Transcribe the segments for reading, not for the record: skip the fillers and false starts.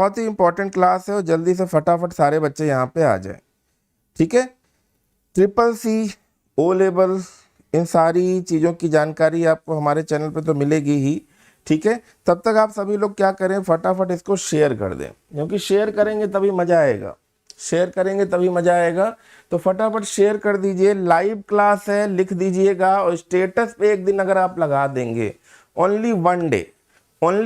बहुत ही important class है और जल्दी से फटाफट सारे बच्चे यहाँ पे आ जाए। ठीक है, ट्रिपल सी, ओ लेवल, इन सारी चीज़ों की जानकारी आपको हमारे चैनल पे तो मिलेगी ही। ठीक है, तब तक आप सभी लोग क्या करें, फटाफट इसको शेयर कर दें, क्योंकि शेयर करेंगे तभी मज़ा आएगा, शेयर करेंगे तभी मज़ा आएगा। तो फटाफट शेयर कर दीजिए। लाइव क्लास है, लिख दीजिएगा, और स्टेटस पे एक दिन अगर आप लगा देंगे, ओनली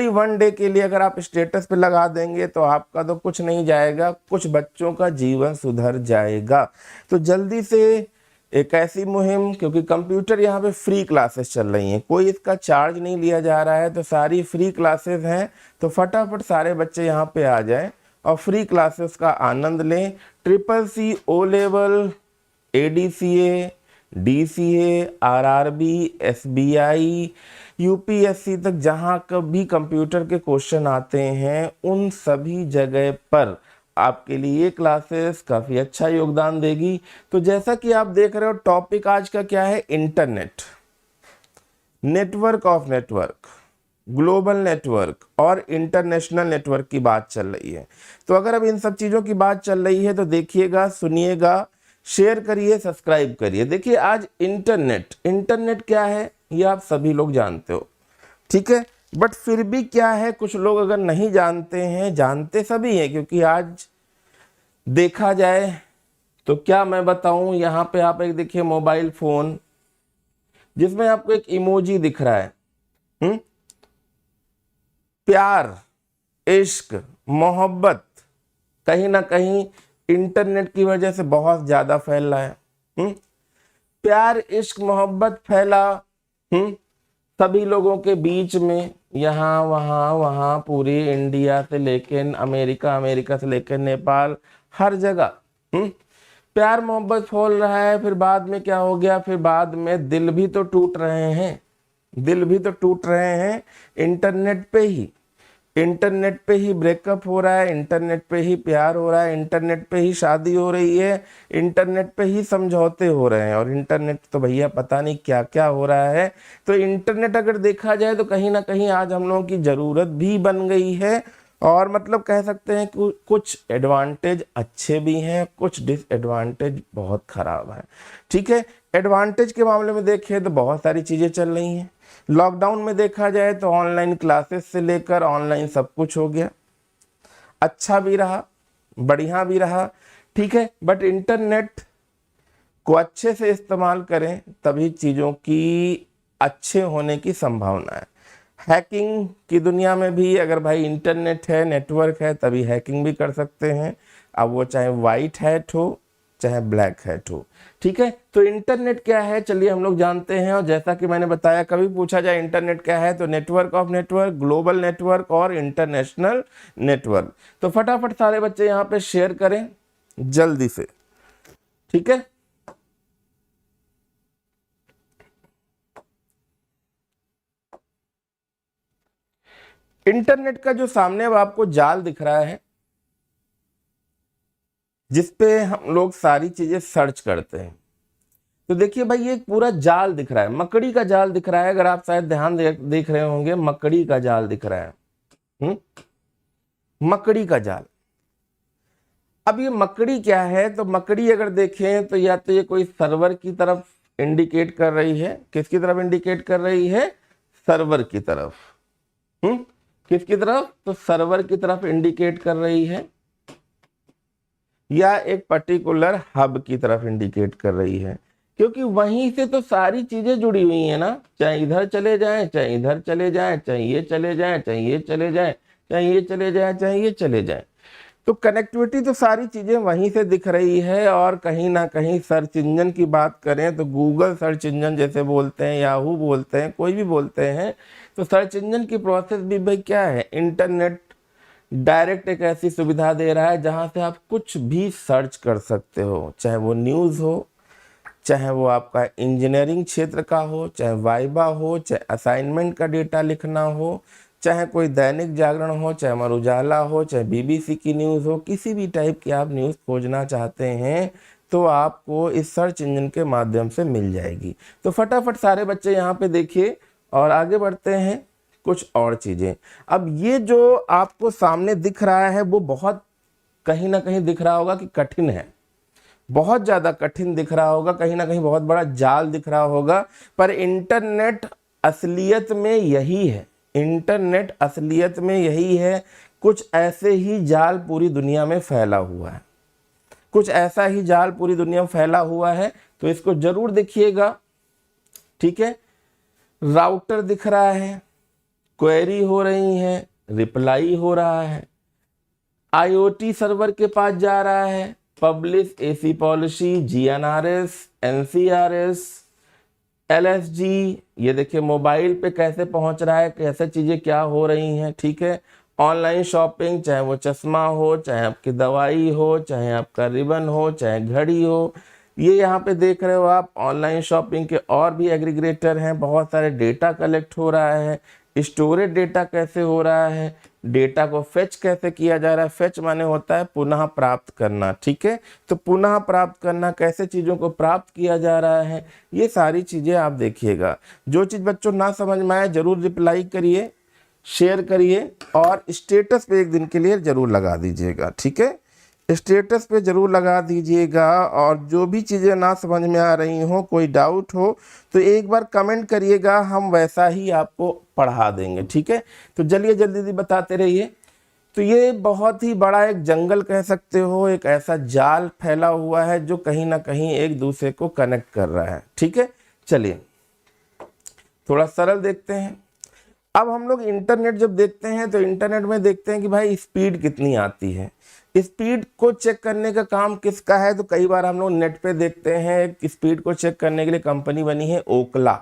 वन डे के लिए अगर आप स्टेटस पे लगा देंगे तो आपका तो कुछ नहीं जाएगा, कुछ बच्चों का जीवन सुधर जाएगा। तो जल्दी से एक ऐसी मुहिम, क्योंकि कंप्यूटर यहाँ पे फ्री क्लासेस चल रही हैं, कोई इसका चार्ज नहीं लिया जा रहा है, तो सारी फ्री क्लासेस हैं। तो फटाफट सारे बच्चे यहाँ पे आ जाएं और फ्री क्लासेस का आनंद लें। Triple C, O level, ADCA, DCA, RRB, SBI, UPSC तक जहाँ कभी कंप्यूटर के क्वेश्चन आते हैं, उन सभी जगह पर आपके लिए ये क्लासेस काफ़ी अच्छा योगदान देगी। तो जैसा कि आप देख रहे हो, टॉपिक आज का क्या है, internet, network of network, global network और इंटरनेशनल नेटवर्क की बात चल रही है। तो अगर अब इन सब चीज़ों की बात चल रही है तो देखिएगा, सुनिएगा, शेयर करिए, सब्सक्राइब करिए। देखिए, आज इंटरनेट क्या है ये आप सभी लोग जानते हो, ठीक है, बट फिर भी क्या है, कुछ लोग अगर नहीं जानते हैं, जानते सभी हैं, क्योंकि आज देखा जाए तो क्या मैं बताऊं, यहाँ पे आप एक देखिए मोबाइल फोन, जिसमें आपको एक इमोजी दिख रहा है, प्यार, इश्क, मोहब्बत कहीं ना कहीं इंटरनेट की वजह से बहुत ज्यादा फैल रहा है। प्यार, इश्क, मोहब्बत फैला सभी लोगों के बीच में, यहाँ वहाँ पूरी इंडिया से लेकर अमेरिका से लेकर नेपाल, हर जगह प्यार मोहब्बत फैल रहा है। फिर बाद में क्या हो गया, फिर बाद में दिल भी तो टूट रहे हैं, इंटरनेट पे ही ब्रेकअप हो रहा है, इंटरनेट पे ही प्यार हो रहा है, इंटरनेट पे ही शादी हो रही है, इंटरनेट पे ही समझौते हो रहे हैं, और इंटरनेट तो भैया पता नहीं क्या क्या हो रहा है। तो इंटरनेट अगर देखा जाए तो कहीं ना कहीं आज हम लोगों की ज़रूरत भी बन गई है, और मतलब कह सकते हैं कि कुछ एडवांटेज अच्छे भी हैं, कुछ डिसएडवांटेज बहुत खराब है। ठीक है, एडवांटेज के मामले में देखें तो बहुत सारी चीज़ें चल रही हैं। लॉकडाउन में देखा जाए तो ऑनलाइन क्लासेस से लेकर ऑनलाइन सब कुछ हो गया, अच्छा भी रहा, बढ़िया भी रहा। ठीक है, बट इंटरनेट को अच्छे से इस्तेमाल करें तभी चीज़ों की अच्छे होने की संभावना है। हैकिंग की दुनिया में भी अगर भाई इंटरनेट है, नेटवर्क है, तभी हैकिंग भी कर सकते हैं, अब वो चाहे वाइट हैट हो चाहे ब्लैक हैट हो। ठीक है, तो इंटरनेट क्या है चलिए हम लोग जानते हैं, और जैसा कि मैंने बताया, कभी पूछा जाए इंटरनेट क्या है तो network of network, global network और इंटरनेशनल नेटवर्क। तो फटाफट सारे बच्चे यहाँ पे शेयर करें जल्दी से। ठीक है, इंटरनेट का जो सामने अब आपको जाल दिख रहा है, जिसपे हम लोग सारी चीजें सर्च करते हैं, तो देखिए भाई ये एक पूरा जाल दिख रहा है, मकड़ी का जाल दिख रहा है। अगर आप शायद ध्यान देख रहे होंगे, मकड़ी का जाल दिख रहा है, मकड़ी का जाल। अब ये मकड़ी क्या है, तो मकड़ी अगर देखें तो या तो ये कोई सर्वर की तरफ इंडिकेट कर रही है, किसकी तरफ इंडिकेट कर रही है, सर्वर की तरफ। किसकी तरफ, तो सर्वर की तरफ इंडिकेट कर रही है, या एक पर्टिकुलर हब की तरफ इंडिकेट कर रही है, क्योंकि वहीं से तो सारी चीजें जुड़ी हुई हैं ना, चाहे इधर चले जाएं, चाहे इधर चले जाएं, चाहे ये चले जाएं, चाहे ये चले जाएं, चाहे ये चले जाएं, चाहे ये चले जाएं, तो कनेक्टिविटी तो सारी चीजें वहीं से दिख रही है। और कहीं ना कहीं सर्च इंजन की बात करें तो गूगल सर्च इंजन जैसे बोलते हैं, याहू बोलते हैं, कोई भी बोलते हैं, तो सर्च इंजन की प्रोसेस भी भाई क्या है, इंटरनेट डायरेक्ट एक ऐसी सुविधा दे रहा है जहां से आप कुछ भी सर्च कर सकते हो, चाहे वो न्यूज़ हो, चाहे वो आपका इंजीनियरिंग क्षेत्र का हो, चाहे वाइबा हो, चाहे असाइनमेंट का डेटा लिखना हो, चाहे कोई दैनिक जागरण हो, चाहे अमर उजाला हो, चाहे BBC की न्यूज़ हो, किसी भी टाइप की आप न्यूज़ खोजना चाहते हैं तो आपको इस सर्च इंजन के माध्यम से मिल जाएगी। तो फटाफट सारे बच्चे यहाँ पे देखिए और आगे बढ़ते हैं। कुछ और चीज़ें। अब ये जो आपको सामने दिख रहा है वो बहुत कहीं ना कहीं दिख रहा होगा कि कठिन है, बहुत ज़्यादा कठिन दिख रहा होगा, कहीं ना कहीं बहुत बड़ा जाल दिख रहा होगा, पर इंटरनेट असलियत में यही है। इंटरनेट असलियत में यही है। कुछ ऐसे ही जाल पूरी दुनिया में फैला हुआ है, कुछ ऐसा ही जाल पूरी दुनिया में फैला हुआ है, तो इसको जरूर देखिएगा। ठीक है, राउटर दिख रहा है, क्वेरी हो रही है, रिप्लाई हो रहा है, आईओटी सर्वर के पास जा रहा है, पब्लिश एसी पॉलिसी, जीएनआरएस, एनसीआरएस, एलएसजी, ये देखिए मोबाइल पे कैसे पहुंच रहा है, कैसे चीज़ें क्या हो रही हैं। ठीक है, ऑनलाइन शॉपिंग, चाहे वो चश्मा हो, चाहे आपकी दवाई हो, चाहे आपका रिबन हो, चाहे घड़ी हो, ये यहाँ पे देख रहे हो आप। ऑनलाइन शॉपिंग के और भी एग्रीगेटर हैं, बहुत सारे डेटा कलेक्ट हो रहा है, स्टोरेज डेटा कैसे हो रहा है, डेटा को फेच कैसे किया जा रहा है। फेच माने होता है पुनः प्राप्त करना। ठीक है, तो पुनः प्राप्त करना, कैसे चीज़ों को प्राप्त किया जा रहा है, ये सारी चीज़ें आप देखिएगा। जो चीज़ बच्चों ना समझ में आए जरूर रिप्लाई करिए, शेयर करिए और स्टेटस पे एक दिन के लिए जरूर लगा दीजिएगा। ठीक है, स्टेटस पे जरूर लगा दीजिएगा। और जो भी चीज़ें ना समझ में आ रही हो, कोई डाउट हो, तो एक बार कमेंट करिएगा, हम वैसा ही आपको पढ़ा देंगे। ठीक है, तो चलिए जल्दी जल्दी बताते रहिए। तो ये बहुत ही बड़ा एक जंगल कह सकते हो, एक ऐसा जाल फैला हुआ है जो कहीं ना कहीं एक दूसरे को कनेक्ट कर रहा है। ठीक है, चलिए थोड़ा सरल देखते हैं। अब हम लोग इंटरनेट जब देखते हैं तो इंटरनेट में देखते हैं कि भाई स्पीड कितनी आती है। स्पीड को चेक करने का काम किसका है, तो कई बार हम लोग नेट पे देखते हैं कि स्पीड को चेक करने के लिए कंपनी बनी है ओकला।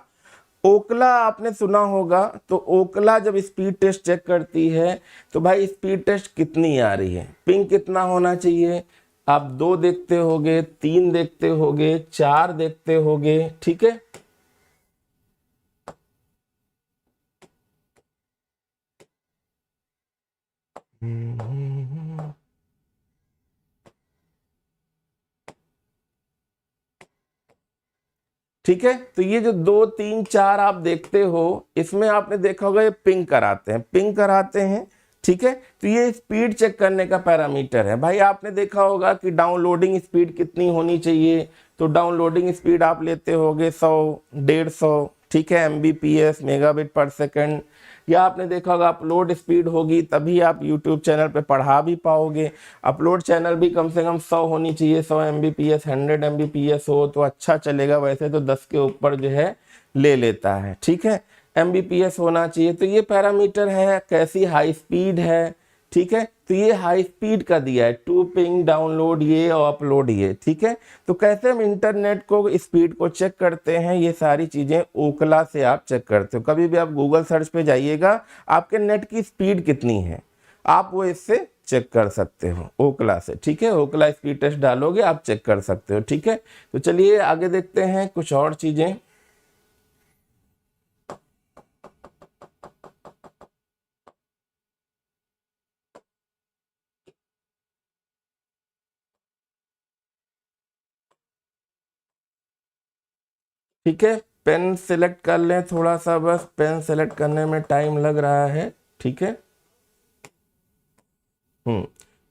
ओकला आपने सुना होगा। तो ओकला जब स्पीड टेस्ट चेक करती है तो भाई स्पीड टेस्ट कितनी आ रही है, पिंग कितना होना चाहिए, आप 2 देखते होगे, 3 देखते होगे, 4 देखते होगे। ठीक है, ठीक है, तो ये जो 2, 3, 4 आप देखते हो, इसमें आपने देखा होगा ये पिंग कराते हैं, पिंग कराते हैं। ठीक है, तो ये स्पीड चेक करने का पैरामीटर है। भाई आपने देखा होगा कि डाउनलोडिंग स्पीड कितनी होनी चाहिए, तो डाउनलोडिंग स्पीड आप लेते होगे 100, 150। ठीक है, एमबीपीएस, मेगाबिट पर सेकंड। या आपने देखा होगा अपलोड स्पीड होगी तभी आप यूट्यूब चैनल पे पढ़ा भी पाओगे। अपलोड चैनल भी कम से कम 100 होनी चाहिए, 100 एमबीपीएस, 100 एमबीपीएस हो तो अच्छा चलेगा, वैसे तो 10 के ऊपर जो है ले लेता है। ठीक है, एमबीपीएस होना चाहिए। तो ये पैरामीटर है, कैसी हाई स्पीड है। ठीक है, तो ये हाई स्पीड का दिया है, टू पिंग, डाउनलोड ये और अपलोड ये। ठीक है, तो कैसे हम इंटरनेट को स्पीड को चेक करते हैं, ये सारी चीजें ओकला से आप चेक करते हो। कभी भी आप गूगल सर्च पे जाइएगा, आपके नेट की स्पीड कितनी है आप वो इससे चेक कर सकते हो, ओकला से। ठीक है, ओकला स्पीड टेस्ट डालोगे आप चेक कर सकते हो। ठीक है, तो चलिए आगे देखते हैं कुछ और चीजें। ठीक है, पेन सिलेक्ट कर लें थोड़ा सा, बस पेन सिलेक्ट करने में टाइम लग रहा है। ठीक है,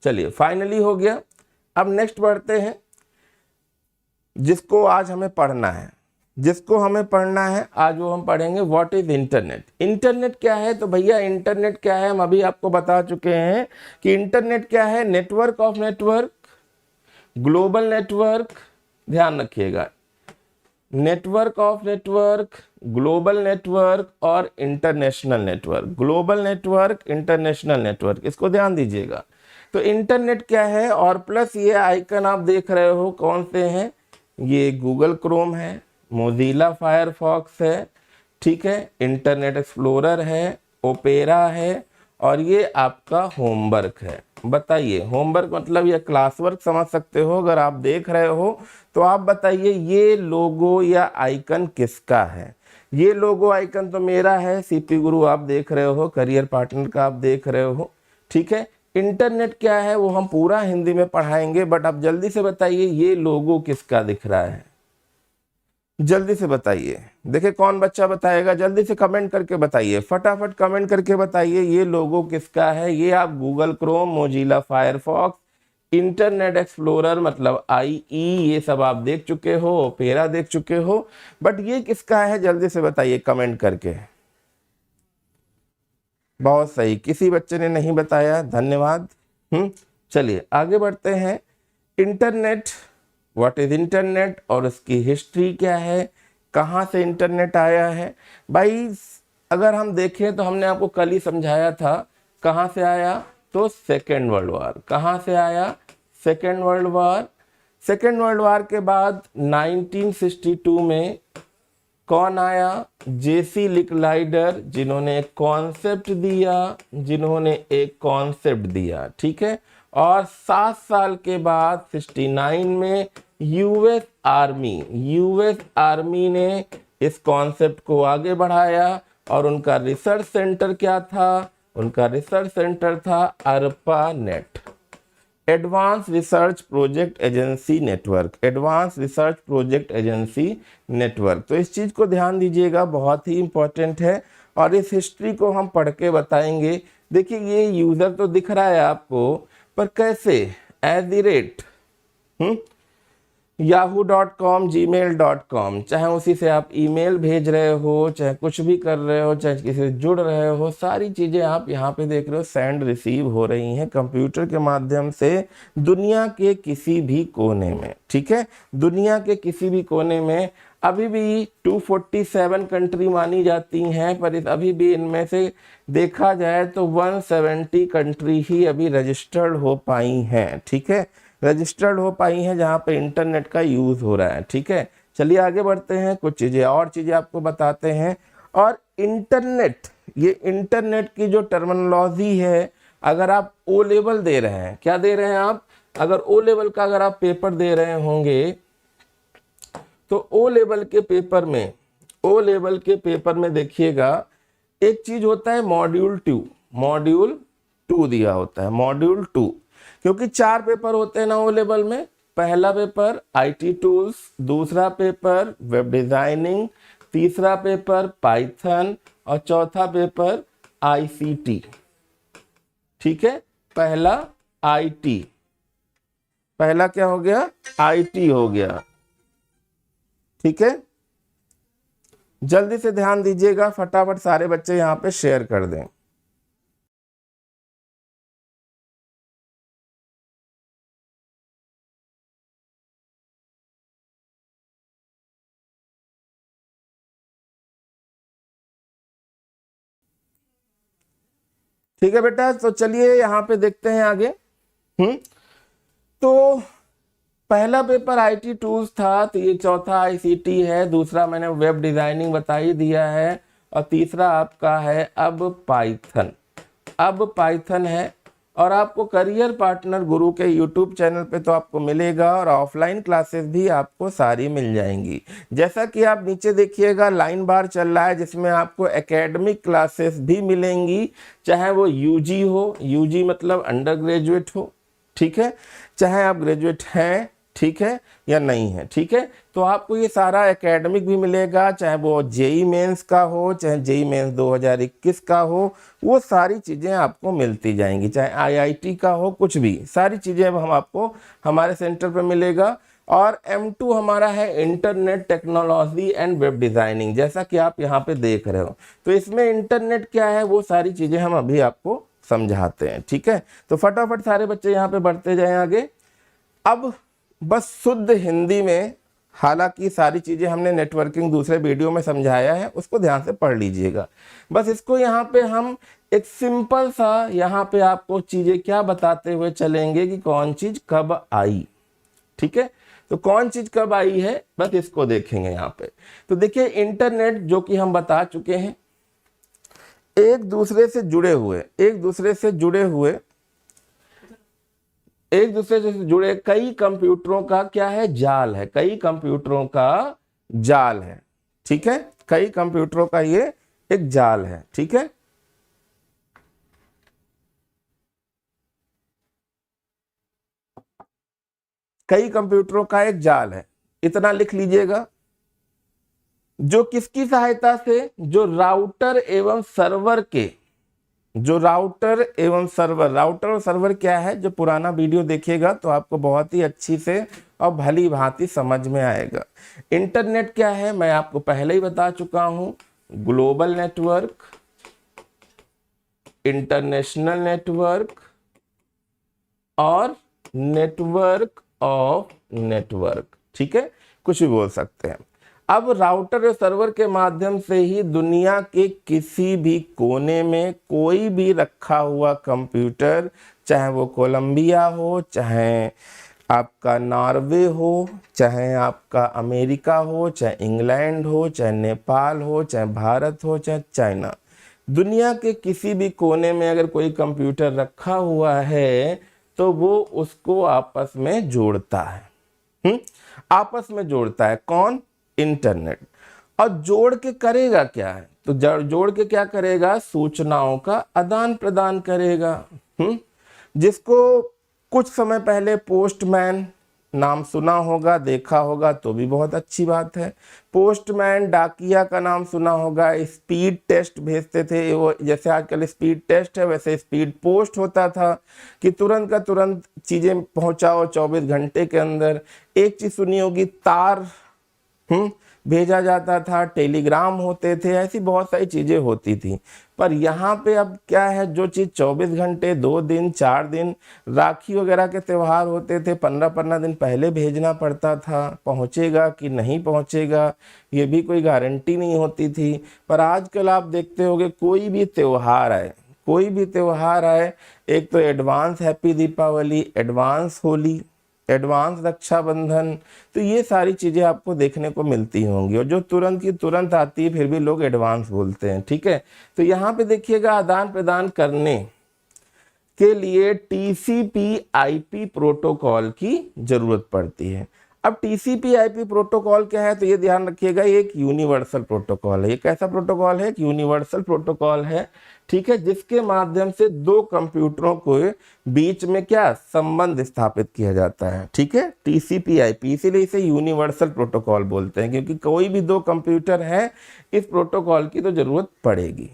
चलिए फाइनली हो गया। अब नेक्स्ट बढ़ते हैं, जिसको आज हमें पढ़ना है, जिसको हमें पढ़ना है आज वो हम पढ़ेंगे व्हाट इज इंटरनेट। इंटरनेट क्या है, तो भैया इंटरनेट क्या है हम अभी आपको बता चुके हैं कि इंटरनेट क्या है, network of network, global network, ध्यान रखिएगा, network of network, global network और international network. Global network, international network, इसको ध्यान दीजिएगा। तो इंटरनेट क्या है, और प्लस ये आइकन आप देख रहे हो कौन से हैं, ये गूगल क्रोम है, मोजिला फायरफॉक्स है, ठीक है, इंटरनेट एक्सप्लोरर है, ओपेरा है, और ये आपका होमवर्क है। बताइए, होमवर्क मतलब ये क्लास वर्क समझ सकते हो। अगर आप देख रहे हो तो आप बताइए ये लोगो या आइकन किसका है। ये लोगो आइकन तो मेरा है, सीपी गुरु आप देख रहे हो, करियर पार्टनर का आप देख रहे हो। ठीक है, इंटरनेट क्या है वो हम पूरा हिंदी में पढ़ाएंगे, बट आप जल्दी से बताइए ये लोगो किसका दिख रहा है। जल्दी से बताइए, देखिए कौन बच्चा बताएगा, जल्दी से कमेंट करके बताइए, फटाफट कमेंट करके बताइए ये लोगो किसका है। ये आप Google Chrome, Mozilla Firefox, internet explorer मतलब IE ये सब आप देख चुके हो, ओपेरा देख चुके हो, बट ये किसका है जल्दी से बताइए कमेंट करके। बहुत सही, किसी बच्चे ने नहीं बताया, धन्यवाद। चलिए आगे बढ़ते हैं। इंटरनेट, व्हाट इज इंटरनेट और उसकी हिस्ट्री क्या है, कहाँ से इंटरनेट आया है। भाई अगर हम देखें तो हमने आपको कल ही समझाया था कहाँ से आया, तो सेकेंड वर्ल्ड वॉर। कहाँ से आया, second world war. Second world war के बाद 1962 में कौन आया, जेसी लिकलाइडर, जिन्होंने एक कॉन्सेप्ट दिया, ठीक है। और 7 साल के बाद 69 में यूएस आर्मी ने इस कॉन्सेप्ट को आगे बढ़ाया और उनका रिसर्च सेंटर क्या था, उनका रिसर्च सेंटर था ARPANET, advance research project agency network, advance research project agency network. तो इस चीज़ को ध्यान दीजिएगा, बहुत ही इंपॉर्टेंट है और इस हिस्ट्री को हम पढ़ के बताएंगे। देखिए ये यूज़र तो दिख रहा है आपको, पर कैसे, @ yahoo.com, gmail.com, चाहे उसी से आप ईमेल भेज रहे हो, चाहे कुछ भी कर रहे हो, चाहे किसी से जुड़ रहे हो, सारी चीज़ें आप यहाँ पे देख रहे हो सेंड रिसीव हो रही हैं कंप्यूटर के माध्यम से दुनिया के किसी भी कोने में, ठीक है। दुनिया के किसी भी कोने में अभी भी 247 कंट्री मानी जाती हैं, पर अभी भी इनमें से देखा जाए तो 170 कंट्री ही अभी रजिस्टर्ड हो पाई हैं, ठीक है, रजिस्टर्ड हो पाई हैं जहाँ पे इंटरनेट का यूज़ हो रहा है, ठीक है। चलिए आगे बढ़ते हैं, कुछ चीज़ें और चीज़ें आपको बताते हैं। और इंटरनेट, ये इंटरनेट की जो टर्मिनोलॉजी है, अगर आप O लेवल दे रहे हैं, क्या दे रहे हैं आप, अगर O लेवल का अगर आप पेपर दे रहे होंगे तो O लेवल के पेपर में देखिएगा एक चीज होता है मॉड्यूल 2 दिया होता है, मॉड्यूल 2, क्योंकि 4 पेपर होते हैं ना O लेवल में। पहला पेपर IT टूल्स, दूसरा पेपर वेब डिजाइनिंग, तीसरा पेपर पाइथन और चौथा पेपर ICT, ठीक है। पहला क्या हो गया, IT हो गया, ठीक है। जल्दी से ध्यान दीजिएगा, फटाफट सारे बच्चे यहाँ पे शेयर कर दें। ठीक है बेटा, तो चलिए यहाँ पे देखते हैं आगे। तो पहला पेपर IT टूल्स था, तो ये चौथा ICT है, दूसरा मैंने वेब डिजाइनिंग बता ही दिया है, और तीसरा आपका है अब पाइथन है। और आपको करियर पार्टनर गुरु के YouTube चैनल पे तो आपको मिलेगा, और ऑफलाइन क्लासेस भी आपको सारी मिल जाएंगी। जैसा कि आप नीचे देखिएगा लाइन बार चल रहा है, जिसमें आपको एकेडमिक क्लासेस भी मिलेंगी, चाहे वो UG हो, UG मतलब अंडर ग्रेजुएट हो, ठीक है, चाहे आप ग्रेजुएट हैं, ठीक है, या नहीं है, ठीक है। तो आपको ये सारा एकेडमिक भी मिलेगा, चाहे वो JEE मेंस का हो, चाहे JEE मेंस 2021 का हो, वो सारी चीज़ें आपको मिलती जाएंगी, चाहे IIT का हो, कुछ भी सारी चीज़ें अब हम आपको हमारे सेंटर पर मिलेगा। और M2 हमारा है internet technology and web designing, जैसा कि आप यहाँ पे देख रहे हो। तो इसमें इंटरनेट क्या है वो सारी चीज़ें हम अभी आपको समझाते हैं, ठीक है। तो फटाफट सारे बच्चे यहाँ पे बढ़ते जाएं आगे। अब बस शुद्ध हिंदी में, हालांकि सारी चीज़ें हमने नेटवर्किंग दूसरे वीडियो में समझाया है, उसको ध्यान से पढ़ लीजिएगा। बस इसको यहाँ पे हम एक सिंपल सा यहाँ पे आपको चीज़ें क्या बताते हुए चलेंगे कि कौन चीज़ कब आई, ठीक है। तो कौन चीज़ कब आई है, बस इसको देखेंगे यहाँ पे। तो देखिए इंटरनेट, जो कि हम बता चुके हैं, एक दूसरे से जुड़े कई कंप्यूटरों का क्या है, जाल है, कई कंप्यूटरों का जाल है, ठीक है, कई कंप्यूटरों का ये एक जाल है, ठीक है। कई कंप्यूटरों का एक जाल है, इतना लिख लीजिएगा। जो किसकी सहायता से, जो राउटर एवं सर्वर के, जो राउटर एवं सर्वर, राउटर और सर्वर क्या है, जो पुराना वीडियो देखिएगा तो आपको बहुत ही अच्छी से और भली भांति समझ में आएगा। इंटरनेट क्या है मैं आपको पहले ही बता चुका हूं, ग्लोबल नेटवर्क, इंटरनेशनल नेटवर्क और नेटवर्क ऑफ नेटवर्क, ठीक है, कुछ भी बोल सकते हैं। अब राउटर और सर्वर के माध्यम से ही दुनिया के किसी भी कोने में कोई भी रखा हुआ कंप्यूटर, चाहे वो कोलंबिया हो, चाहे आपका नॉर्वे हो, चाहे आपका अमेरिका हो, चाहे इंग्लैंड हो, चाहे नेपाल हो, चाहे भारत हो, चाहे चाइना, दुनिया के किसी भी कोने में अगर कोई कंप्यूटर रखा हुआ है तो वो उसको आपस में जोड़ता है। आपस में जोड़ता है कौन, इंटरनेट। और जोड़ के करेगा क्या है, तो जोड़ के क्या करेगा, सूचनाओं का आदान प्रदान करेगा। जिसको कुछ समय पहले पोस्टमैन नाम सुना होगा, देखा होगा तो भी बहुत अच्छी बात है। पोस्टमैन, डाकिया का नाम सुना होगा, स्पीड टेस्ट भेजते थे, वो जैसे आजकल स्पीड टेस्ट है वैसे स्पीड पोस्ट होता था कि तुरंत का तुरंत चीजें पहुंचाओ 24 घंटे के अंदर। एक चीज सुनी होगी, तार भेजा जाता था, टेलीग्राम होते थे, ऐसी बहुत सारी चीजें होती थी। पर यहाँ पे अब क्या है, जो चीज 24 घंटे, 2 दिन, 4 दिन, राखी वगैरह के त्यौहार होते थे, 15-15 दिन पहले भेजना पड़ता था, पहुँचेगा कि नहीं पहुँचेगा ये भी कोई गारंटी नहीं होती थी। पर आजकल आप देखते होंगे कोई भी त्यौहार आए, कोई भी त्यौहार आए, एक तो advance happy Deepawali, advance Holi, advance Rakshabandhan, तो ये सारी चीजें आपको देखने को मिलती होंगी। और जो तुरंत की तुरंत आती है फिर भी लोग एडवांस बोलते हैं, ठीक है। तो यहाँ पे देखिएगा आदान प्रदान करने के लिए TCP/IP प्रोटोकॉल की जरूरत पड़ती है। अब TCP/IP प्रोटोकॉल क्या है, तो ये ध्यान रखिएगा, ये एक यूनिवर्सल प्रोटोकॉल है। ये कैसा प्रोटोकॉल है, एक यूनिवर्सल प्रोटोकॉल है, ठीक है, जिसके माध्यम से दो कंप्यूटरों को बीच में क्या संबंध स्थापित किया जाता है, ठीक है, TCP/IP, इसीलिए इसे यूनिवर्सल प्रोटोकॉल बोलते हैं, क्योंकि कोई भी दो कंप्यूटर है इस प्रोटोकॉल की तो जरूरत पड़ेगी।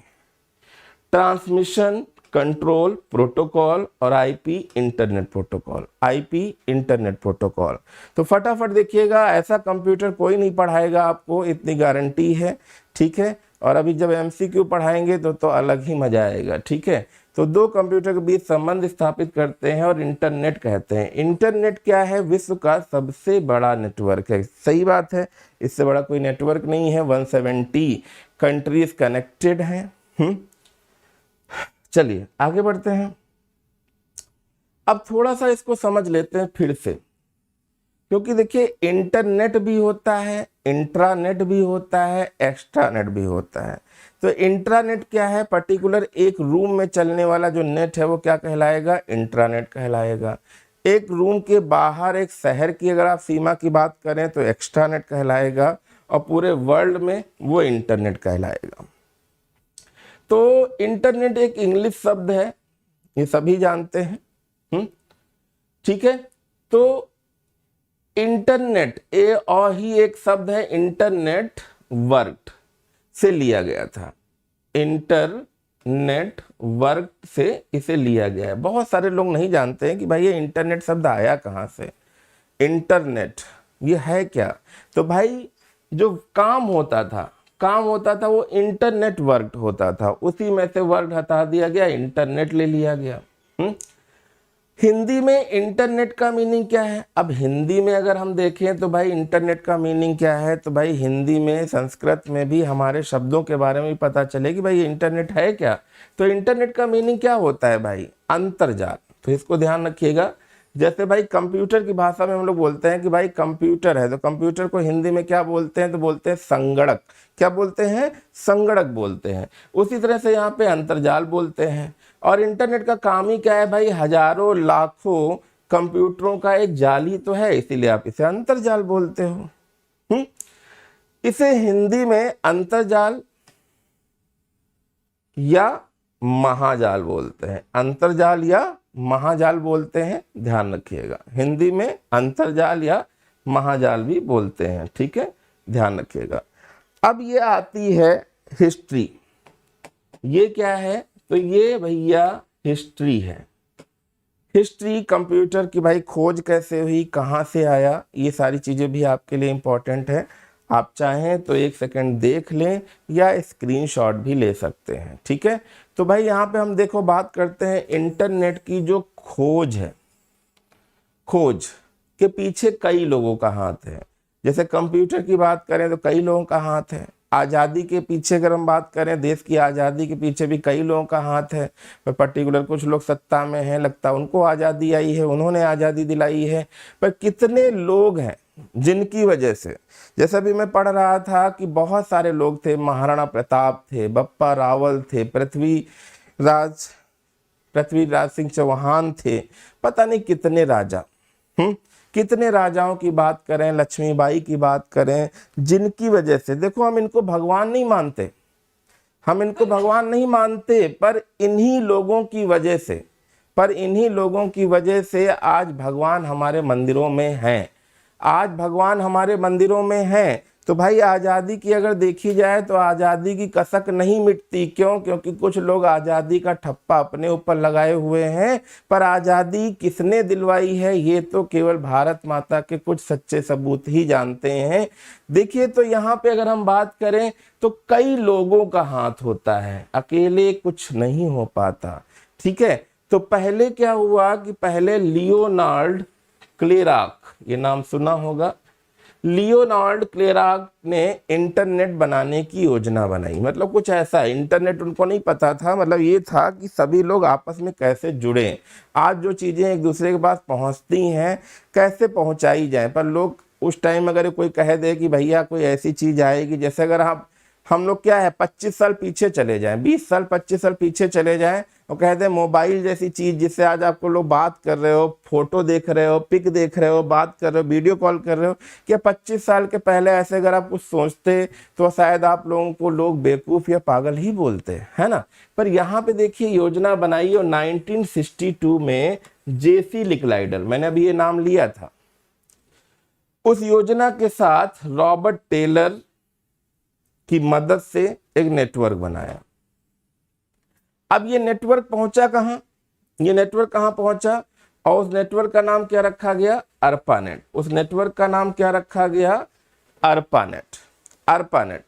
ट्रांसमिशन कंट्रोल प्रोटोकॉल और IP internet protocol, IP internet protocol. तो फटाफट देखिएगा, ऐसा कंप्यूटर कोई नहीं पढ़ाएगा आपको, इतनी गारंटी है, ठीक है। और अभी जब MCQ पढ़ाएंगे तो अलग ही मजा आएगा, ठीक है। तो दो कंप्यूटर के बीच संबंध स्थापित करते हैं और इंटरनेट कहते हैं। इंटरनेट क्या है, विश्व का सबसे बड़ा नेटवर्क है, सही बात है, इससे बड़ा कोई नेटवर्क नहीं है। 170 कंट्रीज कनेक्टेड हैं। चलिए आगे बढ़ते हैं। अब थोड़ा सा इसको समझ लेते हैं फिर से, क्योंकि देखिए इंटरनेट भी होता है, इंट्रानेट भी होता है, एक्स्ट्रानेट भी होता है। तो इंट्रानेट क्या है, पर्टिकुलर एक रूम में चलने वाला जो नेट है वो क्या कहलाएगा, इंट्रानेट कहलाएगा। एक रूम के बाहर एक शहर की अगर आप सीमा की बात करें तो एक्स्ट्रानेट कहलाएगा, और पूरे वर्ल्ड में वो इंटरनेट कहलाएगा। तो इंटरनेट एक इंग्लिश शब्द है, ये सभी जानते हैं, ठीक है। तो इंटरनेट और ही एक शब्द है, इंटरनेट वर्क से लिया गया था, इंटरनेट वर्क से इसे लिया गया है। बहुत सारे लोग नहीं जानते हैं कि भाई ये इंटरनेट शब्द आया कहाँ से। इंटरनेट ये है क्या, तो भाई जो काम होता था वो इंटरनेट वर्क होता था, उसी में से वर्ड हटा दिया गया, इंटरनेट ले लिया गया। हिंदी में इंटरनेट का मीनिंग क्या है, अब हिंदी में अगर हम देखें तो भाई इंटरनेट का मीनिंग क्या है, तो भाई हिंदी में, संस्कृत में भी हमारे शब्दों के बारे में भी पता चले कि भाई इंटरनेट है क्या। तो इंटरनेट का मीनिंग क्या होता है भाई, अंतर्जाल। तो इसको ध्यान रखिएगा। जैसे भाई कंप्यूटर की भाषा में हम लोग बोलते हैं कि भाई कंप्यूटर है, तो कंप्यूटर को हिंदी में क्या बोलते हैं, तो बोलते हैं संगणक। क्या बोलते हैं, संगणक बोलते हैं। उसी तरह से यहाँ पे अंतर्जाल बोलते हैं। और इंटरनेट का काम ही क्या है भाई, हजारों लाखों कंप्यूटरों का एक जाल ही तो है, इसीलिए आप इसे अंतर्जाल बोलते हो। इसे हिंदी में अंतर्जाल या महाजाल बोलते हैं, अंतर्जाल या महाजाल बोलते हैं, ध्यान रखिएगा। हिंदी में अंतर्जाल या महाजाल भी बोलते हैं, ठीक है, ध्यान रखिएगा। अब ये आती है हिस्ट्री। ये क्या है? तो ये भैया हिस्ट्री है। हिस्ट्री कंप्यूटर की भाई खोज कैसे हुई, कहाँ से आया, ये सारी चीज़ें भी आपके लिए इम्पोर्टेंट है। आप चाहें तो 1 सेकंड देख लें या स्क्रीनशॉट भी ले सकते हैं, ठीक है। तो भाई यहाँ पे हम देखो बात करते हैं इंटरनेट की जो खोज है। खोज के पीछे कई लोगों का हाथ है। जैसे कंप्यूटर की बात करें तो कई लोगों का हाथ है। आज़ादी के पीछे अगर हम बात करें, देश की आज़ादी के पीछे भी कई लोगों का हाथ है। पर पर्टिकुलर कुछ लोग सत्ता में हैं, लगता है उनको आज़ादी आई है, उन्होंने आज़ादी दिलाई है। पर कितने लोग हैं जिनकी वजह से, जैसा भी मैं पढ़ रहा था कि बहुत सारे लोग थे, महाराणा प्रताप थे, बप्पा रावल थे, पृथ्वीराज सिंह चौहान थे, पता नहीं कितने राजा, कितने राजाओं की बात करें, लक्ष्मीबाई की बात करें, जिनकी वजह से देखो हम इनको भगवान नहीं मानते, हम इनको भगवान नहीं मानते, पर इन्हीं लोगों की वजह से आज भगवान हमारे मंदिरों में हैं। आज भगवान हमारे मंदिरों में हैं। तो भाई आज़ादी की अगर देखी जाए तो आज़ादी की कसक नहीं मिटती। क्यों? क्योंकि कुछ लोग आज़ादी का ठप्पा अपने ऊपर लगाए हुए हैं, पर आज़ादी किसने दिलवाई है ये तो केवल भारत माता के कुछ सच्चे सबूत ही जानते हैं। देखिए तो यहाँ पे अगर हम बात करें तो कई लोगों का हाथ होता है, अकेले कुछ नहीं हो पाता, ठीक है। तो पहले क्या हुआ कि पहले लियोनार्ड क्लेराक, ये नाम सुना होगा, लियोनार्ड क्लेराक ने इंटरनेट बनाने की योजना बनाई। मतलब कुछ ऐसा, इंटरनेट उनको नहीं पता था, मतलब ये था कि सभी लोग आपस में कैसे जुड़े, आज जो चीज़ें एक दूसरे के पास पहुंचती हैं कैसे पहुंचाई जाए। पर लोग उस टाइम अगर कोई कह दे कि भैया कोई ऐसी चीज़ आएगी, जैसे अगर हम लोग क्या है 25 साल पीछे चले जाएं, 20 साल 25 साल पीछे चले जाएं और कहते हैं मोबाइल जैसी चीज़ जिससे आज आपको लोग बात कर रहे हो, फोटो देख रहे हो, पिक देख रहे हो, बात कर रहे हो, वीडियो कॉल कर रहे हो, क्या 25 साल के पहले ऐसे अगर आप कुछ सोचते तो शायद आप लोगों को लोग बेवकूफ़ या पागल ही बोलते, है ना। पर यहाँ पे देखिए योजना बनाई और 1962 में जेसी लिकलाइडर, मैंने अभी ये नाम लिया था, उस योजना के साथ रॉबर्ट टेलर की मदद से एक नेटवर्क बनाया। अब ये नेटवर्क पहुंचा कहां? ये नेटवर्क कहां पहुंचा? और उस नेटवर्क का नाम क्या रखा गया? अर्पानेट। उस नेटवर्क का नाम क्या रखा गया? अर्पानेट। अर्पानेट।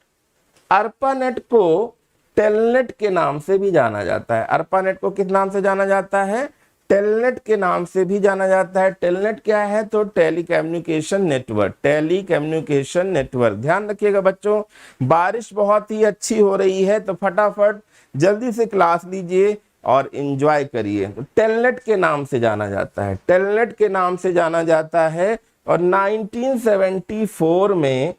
अर्पानेट को टेलनेट के नाम से भी जाना जाता है। अर्पानेट को किस नाम से जाना जाता है? टेलनेट के नाम से भी जाना जाता है। टेलनेट क्या है? तो टेलीकम्युनिकेशन नेटवर्क। Telecommunication network. ध्यान रखिएगा बच्चों, बारिश बहुत ही अच्छी हो रही है तो फटाफट जल्दी से क्लास लीजिए और एंजॉय करिए। टेलनेट के नाम से जाना जाता है, टेलनेट के नाम से जाना जाता है। और 1974 में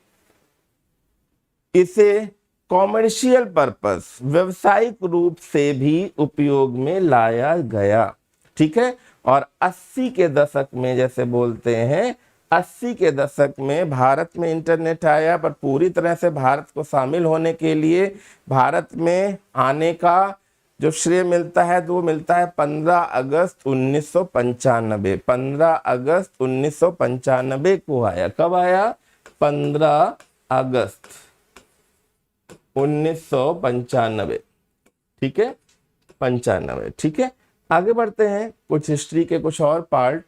इसे कॉमर्शियल पर्पस, व्यवसायिक रूप से भी उपयोग में लाया गया, ठीक है। और 80 के दशक में, जैसे बोलते हैं 80 के दशक में भारत में इंटरनेट आया, पर पूरी तरह से भारत को शामिल होने के लिए, भारत में आने का जो श्रेय मिलता है तो वो मिलता है 15 अगस्त 1995। 15 अगस्त 1995 को आया। कब आया? 15 अगस्त 1995, ठीक है, 95, ठीक है। आगे बढ़ते हैं, कुछ हिस्ट्री के कुछ और पार्ट,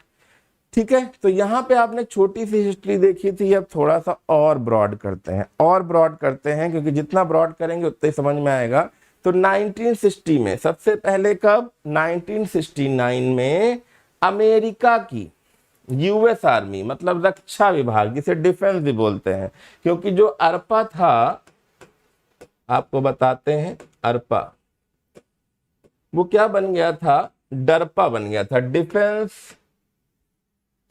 ठीक है। तो यहाँ पे आपने छोटी सी हिस्ट्री देखी थी, अब थोड़ा सा और ब्रॉड करते हैं, और ब्रॉड करते हैं, क्योंकि जितना ब्रॉड करेंगे उतना ही समझ में आएगा। तो 1960 में, सबसे पहले कब? 1969 में अमेरिका की यूएस आर्मी, मतलब रक्षा विभाग, जिसे डिफेंस भी बोलते हैं, क्योंकि जो अरपा था, आपको बताते हैं, अरपा वो क्या बन गया था? डरपा बन गया था, डिफेंस,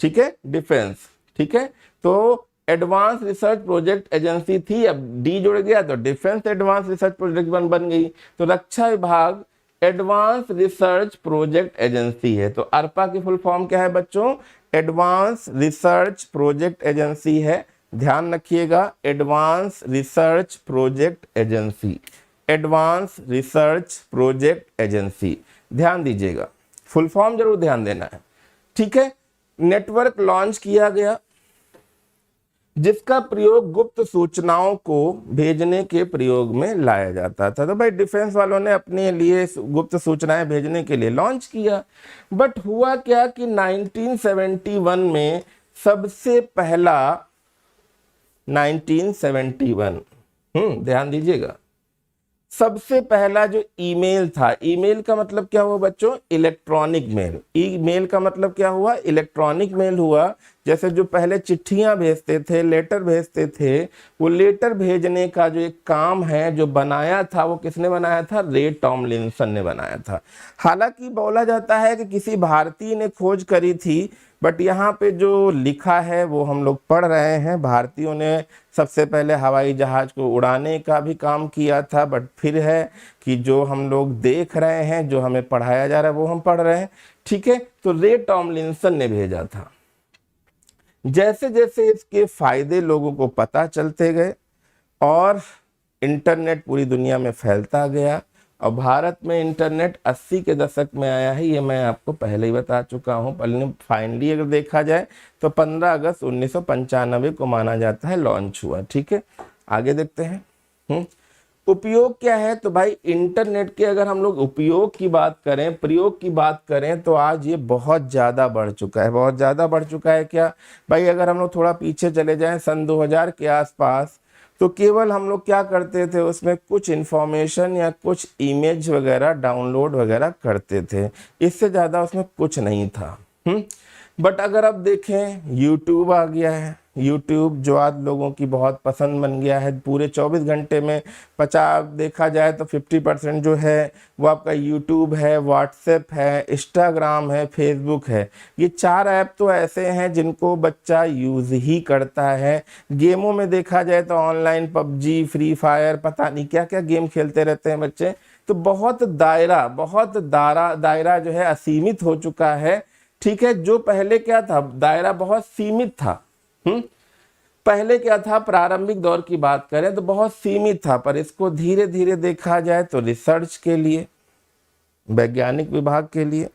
ठीक है, डिफेंस, ठीक है। तो एडवांस रिसर्च प्रोजेक्ट एजेंसी थी, अब डी जुड़ गया तो डिफेंस एडवांस रिसर्च प्रोजेक्ट बन गई। तो रक्षा विभाग एडवांस रिसर्च प्रोजेक्ट एजेंसी है। तो अरपा की फुल फॉर्म क्या है बच्चों? एडवांस रिसर्च प्रोजेक्ट एजेंसी है। ध्यान रखिएगा, advance research project agency, advance research project agency, ध्यान दीजिएगा, फुल फॉर्म जरूर ध्यान देना है, ठीक है। नेटवर्क लॉन्च किया गया, जिसका प्रयोग गुप्त सूचनाओं को भेजने के प्रयोग में लाया जाता था। तो भाई डिफेंस वालों ने अपने लिए गुप्त सूचनाएं भेजने के लिए लॉन्च किया। बट हुआ क्या कि 1971 में सबसे पहला 1971 ध्यान दीजिएगा, सबसे पहला जो ईमेल था, ईमेल का मतलब क्या हुआ बच्चों, इलेक्ट्रॉनिक मेल। ईमेल का मतलब क्या हुआ, इलेक्ट्रॉनिक मेल हुआ। जैसे जो पहले चिट्ठियां भेजते थे, लेटर भेजते थे, वो लेटर भेजने का जो एक काम है जो बनाया था, वो किसने बनाया था, रे टॉमलिंसन ने बनाया था। हालांकि बोला जाता है कि किसी भारतीय ने खोज करी थी, बट यहाँ पे जो लिखा है वो हम लोग पढ़ रहे हैं। भारतीयों ने सबसे पहले हवाई जहाज को उड़ाने का भी काम किया था, बट फिर है कि जो हम लोग देख रहे हैं, जो हमें पढ़ाया जा रहा है, वो हम पढ़ रहे हैं। ठीक है, तो रे टॉमलिंसन ने भेजा था। जैसे जैसे इसके फायदे लोगों को पता चलते गए और इंटरनेट पूरी दुनिया में फैलता गया, और भारत में इंटरनेट 80 के दशक में आया है, ये मैं आपको पहले ही बता चुका हूँ। फाइनली अगर देखा जाए तो 15 अगस्त 1995 को माना जाता है लॉन्च हुआ। ठीक है, आगे देखते हैं। उपयोग क्या है, तो भाई इंटरनेट के अगर हम लोग उपयोग की बात करें, प्रयोग की बात करें, तो आज ये बहुत ज़्यादा बढ़ चुका है। बहुत ज़्यादा बढ़ चुका है क्या भाई, अगर हम लोग थोड़ा पीछे चले जाएं सन 2000 के आसपास, तो केवल हम लोग क्या करते थे, उसमें कुछ इन्फॉर्मेशन या कुछ इमेज वगैरह डाउनलोड वगैरह करते थे, इससे ज़्यादा उसमें कुछ नहीं था। बट अगर अब देखें, यूट्यूब आ गया है। यूट्यूब जो आज लोगों की बहुत पसंद बन गया है, पूरे 24 घंटे में 50 देखा जाए तो 50% जो है वो आपका यूट्यूब है, व्हाट्सएप है, इंस्टाग्राम है, फेसबुक है। ये 4 ऐप तो ऐसे हैं जिनको बच्चा यूज़ ही करता है। गेमों में देखा जाए तो ऑनलाइन पबजी, फ्री फायर, पता नहीं क्या क्या गेम खेलते रहते हैं बच्चे। तो बहुत दायरा जो है असीमित हो चुका है। ठीक है, जो पहले क्या था, दायरा बहुत सीमित था। पहले क्या था, प्रारंभिक दौर की बात करें तो बहुत सीमित था, पर इसको धीरे धीरे देखा जाए तो रिसर्च के लिए, वैज्ञानिक विभाग के लिए,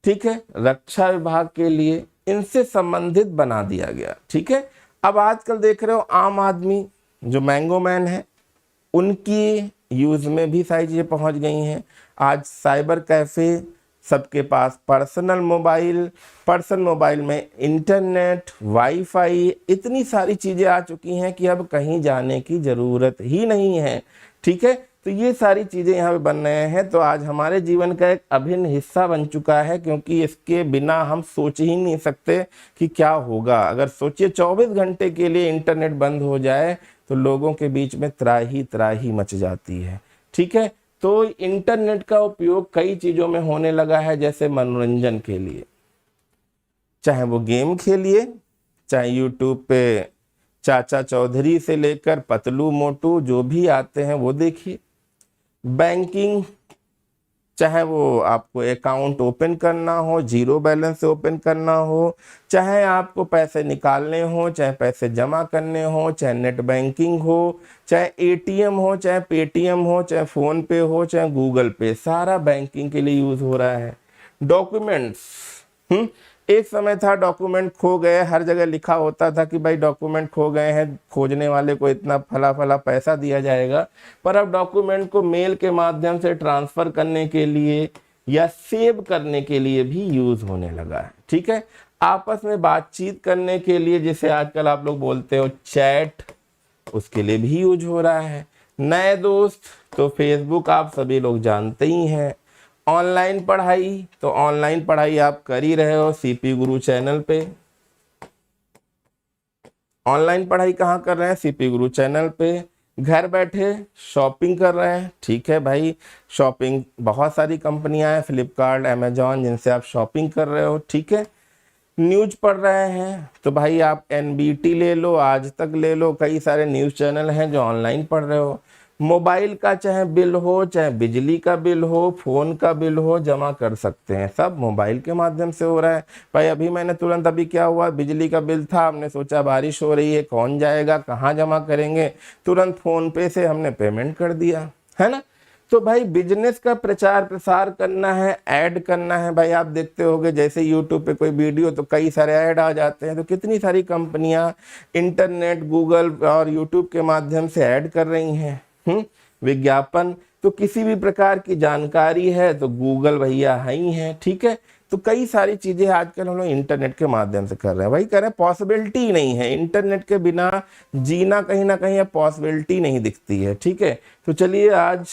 ठीक है, रक्षा विभाग के लिए, इनसे संबंधित बना दिया गया। ठीक है, अब आजकल देख रहे हो आम आदमी जो मैंगो मैन है, उनकी यूज में भी सारी चीजें पहुंच गई हैं। आज साइबर कैफे, सबके पास पर्सनल मोबाइल में इंटरनेट, वाईफाई, इतनी सारी चीज़ें आ चुकी हैं कि अब कहीं जाने की ज़रूरत ही नहीं है। ठीक है, तो ये सारी चीज़ें यहाँ पे बन रहे हैं, तो आज हमारे जीवन का एक अभिन्न हिस्सा बन चुका है, क्योंकि इसके बिना हम सोच ही नहीं सकते कि क्या होगा। अगर सोचिए 24 घंटे के लिए इंटरनेट बंद हो जाए तो लोगों के बीच में त्राही मच जाती है। ठीक है, तो इंटरनेट का उपयोग कई चीजों में होने लगा है, जैसे मनोरंजन के लिए, चाहे वो गेम खेलिए, चाहे यूट्यूब पे चाचा चौधरी से लेकर पतलू मोटू जो भी आते हैं वो देखिए। बैंकिंग, चाहे वो आपको अकाउंट ओपन करना हो, जीरो बैलेंस से ओपन करना हो, चाहे आपको पैसे निकालने हो, चाहे पैसे जमा करने हो, चाहे नेट बैंकिंग हो, चाहे एटीएम हो, चाहे पेटीएम हो, चाहे फोन पे हो, चाहे गूगल पे, सारा बैंकिंग के लिए यूज हो रहा है। डॉक्यूमेंट्स, एक समय था डॉक्यूमेंट खो गए, हर जगह लिखा होता था कि भाई डॉक्यूमेंट खो गए हैं, खोजने वाले को इतना फला पैसा दिया जाएगा। पर अब डॉक्यूमेंट को मेल के माध्यम से ट्रांसफर करने के लिए या सेव करने के लिए भी यूज होने लगा है। ठीक है, आपस में बातचीत करने के लिए, जिसे आजकल आप लोग बोलते हो चैट, उसके लिए भी यूज हो रहा है। नए दोस्त तो फेसबुक आप सभी लोग जानते ही हैं। ऑनलाइन पढ़ाई, तो ऑनलाइन पढ़ाई आप कर ही रहे हो सीपी गुरु चैनल पे। ऑनलाइन पढ़ाई कहाँ कर रहे हैं, सीपी गुरु चैनल पे। घर बैठे शॉपिंग कर रहे हैं। ठीक है भाई, शॉपिंग बहुत सारी कंपनियां हैं, फ्लिपकार्ट, अमेजॉन, जिनसे आप शॉपिंग कर रहे हो। ठीक है, न्यूज पढ़ रहे हैं, तो भाई आप एनबीटी ले लो, आज तक ले लो, कई सारे न्यूज चैनल हैं जो ऑनलाइन पढ़ रहे हो। मोबाइल का चाहे बिल हो, चाहे बिजली का बिल हो, फोन का बिल हो, जमा कर सकते हैं, सब मोबाइल के माध्यम से हो रहा है। भाई अभी मैंने तुरंत, अभी क्या हुआ, बिजली का बिल था, हमने सोचा बारिश हो रही है, कौन जाएगा, कहाँ जमा करेंगे, तुरंत फोन पे से हमने पेमेंट कर दिया, है ना। तो भाई बिजनेस का प्रचार प्रसार करना है, ऐड करना है। भाई आप देखते होंगे जैसे यूट्यूब पे कोई वीडियो तो कई सारे ऐड आ जाते हैं, तो कितनी सारी कंपनियां इंटरनेट, गूगल और यूट्यूब के माध्यम से ऐड कर रही हैं विज्ञापन। तो किसी भी प्रकार की जानकारी है तो गूगल भैया है ही है, ठीक है। तो कई सारी चीजें आजकल हम लोग इंटरनेट के माध्यम से कर रहे हैं। वही कह रहे हैं पॉसिबिलिटी ही नहीं है, इंटरनेट के बिना जीना कहीं ना कहीं पॉसिबिलिटी नहीं दिखती है, ठीक है। तो चलिए आज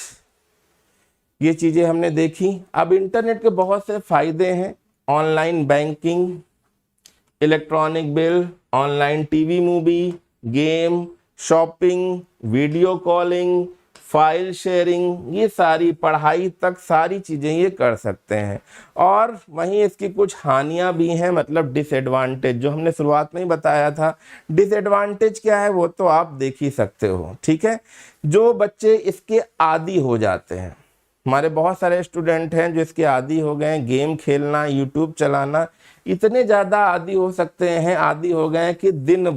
ये चीजें हमने देखी। अब इंटरनेट के बहुत से फायदे हैं, online banking, electronic bill, online TV movie, game, shopping, video calling, file sharing, ये सारी पढ़ाई तक सारी चीजें ये कर सकते हैं। और वहीं इसकी कुछ हानियां भी हैं, मतलब डिसएडवांटेज, जो हमने शुरुआत में ही बताया था। डिसएडवांटेज क्या है वो तो आप देख ही सकते हो, ठीक है। जो बच्चे इसके आदी हो जाते हैं, हमारे बहुत सारे स्टूडेंट हैं जो इसके आदी हो गए हैं, गेम खेलना, यूट्यूब चलाना, इतने ज़्यादा आदी हो सकते हैं, आदी हो गए हैं कि दिन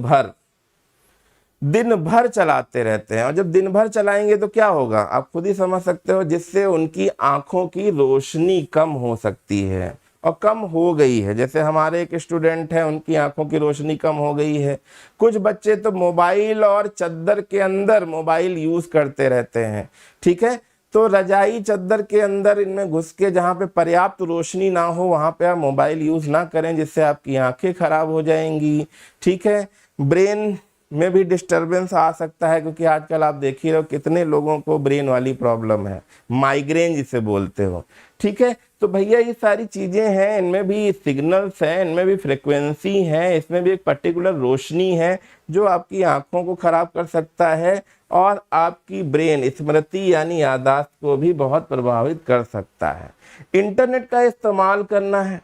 भर चलाते रहते हैं। और जब दिन भर चलाएंगे तो क्या होगा आप खुद ही समझ सकते हो, जिससे उनकी आंखों की रोशनी कम हो सकती है और कम हो गई है। जैसे हमारे एक स्टूडेंट हैं, उनकी आंखों की रोशनी कम हो गई है। कुछ बच्चे तो मोबाइल और चद्दर के अंदर मोबाइल यूज करते रहते हैं, ठीक है। तो रजाई चद्दर के अंदर इनमें घुस के जहाँ पे पर्याप्त रोशनी ना हो वहाँ पे आप मोबाइल यूज ना करें, जिससे आपकी आंखें खराब हो जाएंगी, ठीक है। ब्रेन में भी डिस्टरबेंस आ सकता है, क्योंकि आजकल आप देख ही रहे हो कितने लोगों को ब्रेन वाली प्रॉब्लम है, माइग्रेन जिसे बोलते हो, ठीक है। तो भैया ये सारी चीजें हैं, इनमें भी सिग्नल्स हैं, इनमें भी फ्रिक्वेंसी है, इसमें भी एक पर्टिकुलर रोशनी है जो आपकी आंखों को खराब कर सकता है और आपकी ब्रेन स्मृति यानी याददाश्त को भी बहुत प्रभावित कर सकता है। इंटरनेट का इस्तेमाल करना है,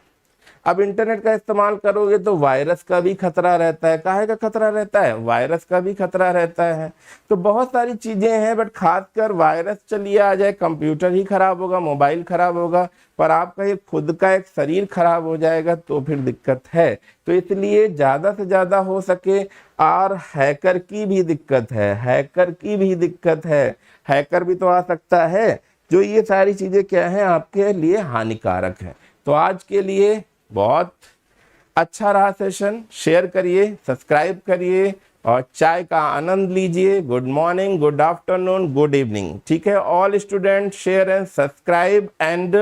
अब इंटरनेट का इस्तेमाल करोगे तो वायरस का भी खतरा रहता है। काहे का खतरा रहता है? वायरस का भी खतरा रहता है। तो बहुत सारी चीजें हैं, बट खासकर वायरस चलिए आ जाए, कंप्यूटर ही खराब होगा, मोबाइल खराब होगा, पर आपका ये खुद का एक शरीर खराब हो जाएगा तो फिर दिक्कत है। तो इसलिए ज्यादा से ज्यादा हो सके, और हैकर की भी दिक्कत है, हैकर भी तो आ सकता है। जो ये सारी चीजें क्या है आपके लिए हानिकारक है। तो आज के लिए बहुत अच्छा रहा सेशन, शेयर करिए, सब्सक्राइब करिए और चाय का आनंद लीजिए। Good morning, good afternoon, good evening, ठीक है। All student share and subscribe and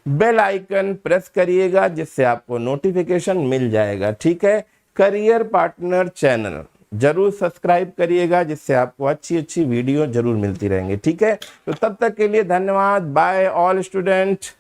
bell icon press करिएगा, जिससे आपको नोटिफिकेशन मिल जाएगा, ठीक है। करियर पार्टनर चैनल जरूर सब्सक्राइब करिएगा, जिससे आपको अच्छी अच्छी वीडियो जरूर मिलती रहेंगी, ठीक है। तो तब तक के लिए धन्यवाद, बाय ऑल स्टूडेंट।